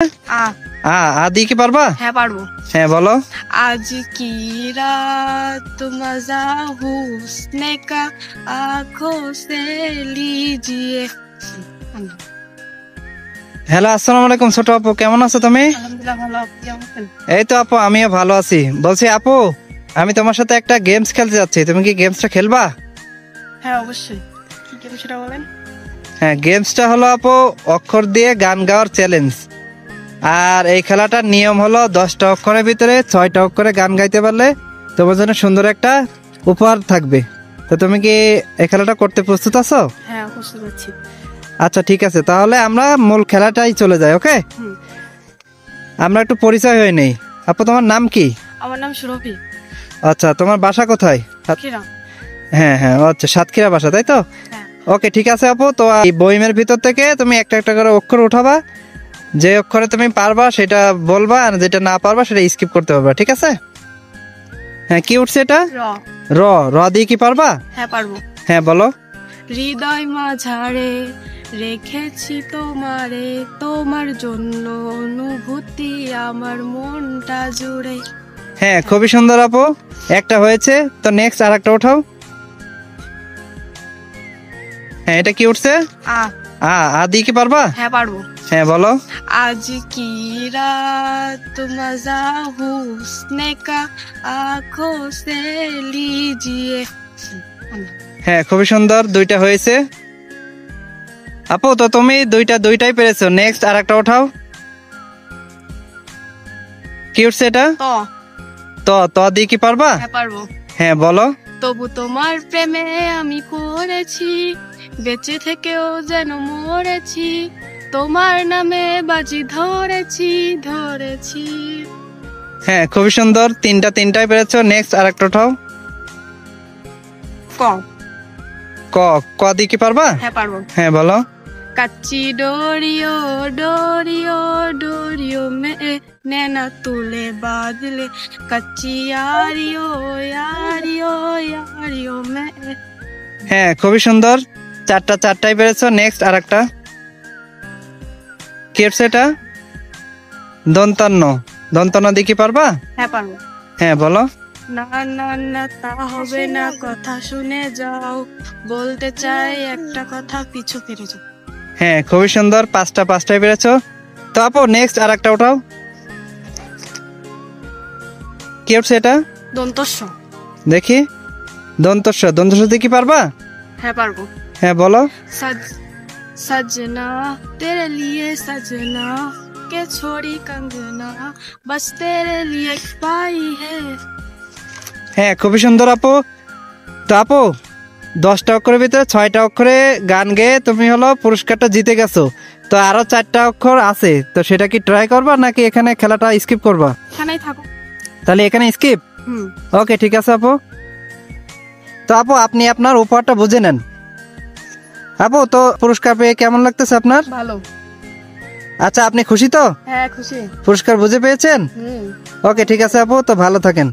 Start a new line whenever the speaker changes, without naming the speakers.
আ
আদি কি পারবা?
হ্যাঁ পারবো।
হ্যাঁ বলো।
आज की रात मजा हुस्न का आंखों से लीजिए।
হ্যালো, আসসালামু আলাইকুম ছোট আপু, কেমন আছো তুমি?
আলহামদুলিল্লাহ ভালো, আপনি কেমন আছেন?
এই তো আপু, আমিও ভালো আছি। বলছি আপু, আমি তোমার সাথে একটা গেমস খেলতে যাচ্ছি, তুমি কি গেমসটা খেলবা?
হ্যাঁ অবশ্যই, কি গেম সেটা বলেন।
হ্যাঁ, গেমসটা হলো আপু অক্ষর দিয়ে গান গাওয়ার চ্যালেঞ্জ। আর এই খেলাটার নিয়ম হলো 10টা অক্ষরের ভিতরে 6টা অক্ষরে গান গাইতে পারলে তোমার জন্য সুন্দর একটা উপহার থাকবে। তো তুমি কি এই খেলাটা করতে প্রস্তুত আছো?
হ্যাঁ প্রস্তুত আছি।
আচ্ছা ঠিক আছে, তাহলে আমরা মূল খেলাটাই চলে যাই। ওকে,
হুম।
আমরা একটু পরিচয় হয়ে নেই। আপু, তোমার নাম কি?
আমার নাম সুরভি।
আচ্ছা, তোমার বাসা কোথায়?
কিরা?
হ্যাঁ হ্যাঁ, আচ্ছা, সাতক্ষীরা বাসা, তাই তো?
হ্যাঁ।
ওকে ঠিক আছে আপু, তো এই বইমের ভিতর থেকে তুমি একটা একটা করে অক্ষর উঠাবা। যে অক্ষরে তুমি পারবা সেটা বলবা, আর যেটা না পারবা সেটা স্কিপ করতে পারবা, ঠিক আছে? হ্যাঁ, কি উঠছে এটা?
র।
র। র দিয়ে কি পারবা?
হ্যাঁ পারবো।
হ্যাঁ বলো।
হৃদয় মাঝারে রেখেছি তোমারে, তোমার জন্য অনুভূতি আমার মনটা জুড়ে।
হ্যাঁ, খুবই সুন্দর আপু, একটা হয়েছে। তো নেক্সট আর একটা ওঠাও। হ্যাঁ, এটা কি উঠছে?
আ।
আ দিয়ে কি পারবা?
হ্যাঁ পারবো।
হ্যাঁ বলো।
आज की रात मजा हुस्न का आंखों से लीजिए।
হ্যাঁ, খুবই সুন্দর, দুইটা হয়েছে আপু। তো তুমি দুইটাই পেরেছো। নেক্সট আর একটা ওঠাও। কি উঠছে এটা?
তো।
তো দিয়ে কি পারবা?
হ্যাঁ পারবো।
হ্যাঁ বলো।
তবু তোমার প্রেমে আমি পড়েছি, বেঁচে থেকেও যেন মরেছি, তোমার নামে বাজি ধরেছি।
হ্যাঁ, খুবই সুন্দর, তিনটাই পেরেছো। নেক্সট আর একটা ওঠাও।
ক।
ক। ক দিয়ে কি পারবা?
হ্যাঁ পারবো।
হ্যাঁ বলো।
कच्ची डोरियो में नैना तुले बादले, कच्ची यारियो में।
হ্যাঁ, খুবই সুন্দর, চারটাই পেরেছো। নেক্সট আর একটা। কি হচ্ছে এটা? দন্তান্ন দিয়ে কি পারবা?
হ্যাঁ পারবো।
হ্যাঁ বলো।
না না না তা হবে না, কথা শুনে যাও, বলতে চাই একটা কথা, পিছু ফিরে যাও।
হ্যাঁ, খুবই সুন্দর, পাঁচটাই পেরেছো। তো আপু নেক্সট আর একটা ওঠাও। কি হচ্ছে এটা?
দন্তস্ব।
দেখি। দন্তস্ব দিয়ে কি পারবা?
হ্যাঁ পারবো।
হ্যাঁ বলো।
सजना तेरे लिए सजना के छोड़ी कंगना, बस तेरे लिए पाई है।
হ্যাঁ, খুবই সুন্দর আপু। তো আপু 10টা অক্ষরের ভিতরে 6টা অক্ষরে গান গেয়ে তুমি হলো পুরস্কারটা জিতে গেছো। তো আরো 4টা অক্ষর আছে, তো সেটা কি ট্রাই করবা নাকি এখানে খেলাটা স্কিপ করবা?
এখানেই থাকো।
তাহলে এখানে স্কিপ। ওকে ঠিক আছে আপু। তো আপু, আপনি আপনার উপহারটা বুঝে নেন। আপু, তো পুরস্কার পেয়ে কেমন লাগতেছে আপনার?
ভালো।
আচ্ছা, আপনি খুশি তো?
হ্যাঁ খুশি।
পুরস্কার বুঝে পেয়েছেন? ওকে ঠিক আছে আপু, তো ভালো থাকেন।